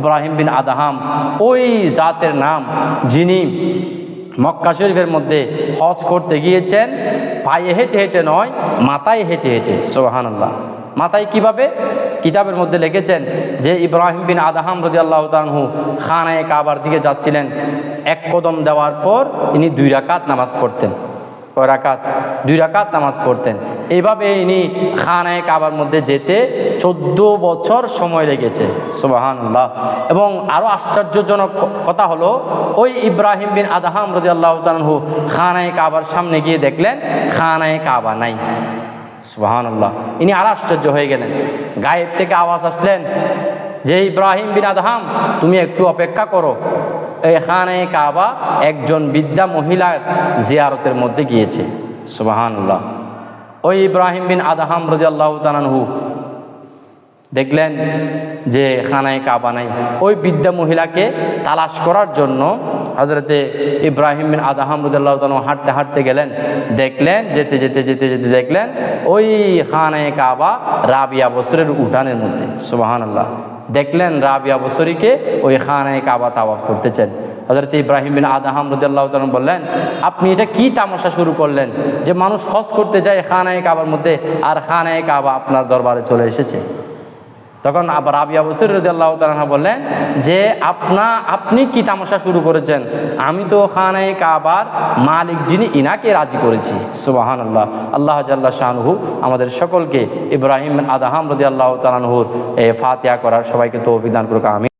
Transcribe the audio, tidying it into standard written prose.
ইব্রাহিম বিন Adham ওই জাতের নাম যিনি মক্কা শরীফের মধ্যে হজ করতে গিয়েছেন পায়ে হেঁটে হেঁটে নয়, মাথায় হেঁটে হেঁটে। সুবহানাল্লাহ। মাথায় কিভাবে? কিতাবের মধ্যে লিখেছেন যে ইব্রাহিম বিন আদহাম রাদিয়াল্লাহু তাআলা আনহু খানায়ে কাবার দিকে যাচ্ছিলেন, এক কদম দেওয়ার পর ইনি 2 রাকাত নামাজ পড়তেন। কয় রাকাত? 2 রাকাত নামাজ পড়তেন। এইভাবে ইনি খানায়ে কাবার মধ্যে যেতে 14 বছর সময় লেগেছে। সুবহানাল্লাহ। এবং আরও আশ্চর্যজনক কথা হলো, ওই ইব্রাহিম বিন আদহাম রাদিয়াল্লাহু তাআলা আনহু খানায়ে কাবার সামনে গিয়ে দেখলেন খানায়ে কাবা নাই। সুবহানাল্লাহ। ইনি আর আশ্চর্য হয়ে গেলেন। গায়েব থেকে আওয়াজ আসলেন যে ইব্রাহিম বিন আদহাম, তুমি একটু অপেক্ষা করো, এই খানায়ে কাবা একজন বৃদ্ধা মহিলার জিয়ারতের মধ্যে গিয়েছে। সুবহানাল্লাহ। ওই ইব্রাহিম বিন আদহাম রাদিয়াল্লাহু তাআলা আনহু দেখলেন যে খানায়ে কাবা নাই। ওই বৃদ্ধা মহিলাকে তালাশ করার জন্য হযরতে ইব্রাহিম বিন আদহাম রাদিয়াল্লাহু তাআলা হাঁটতে হাঁটতে গেলেন। দেখলেন যেতে যেতে যেতে যেতে দেখলেন ওই খানায়ে কাবা রাবিয়া বসরের উঠানের মধ্যে। সুবহানাল্লাহ। দেখলেন রাবিয়া বসরিকে ওই খানায়ে কাবা তাওয়াফ করতেছেন। হযরত ইব্রাহিম বিন আদহাম রাদিয়াল্লাহু তাআলা বললেন, আপনি এটা কি তামাশা শুরু করলেন যে মানুষ হজ করতে যায় খানায়ে কাবার মধ্যে, আর খানায়ে কাবা আপনার দরবারে চলে এসেছে? তখন আবার রাবিয়া বসরি রাদিয়াল্লাহু তাআলা বললেন যে আপনি কি তামাশা শুরু করেছেন? আমি তো খানায়ে কাবার মালিক যিনি, ইনাকে রাজি করেছি। সুবহানাল্লাহ। আল্লাহ জাল্লা শানুহু আমাদের সকলকে ইব্রাহিম বিন আদহাম রাদিয়াল্লাহু তাআলা আনহুর ফাতিহা করার সবাইকে তৌফিক দান করুক। আমিন।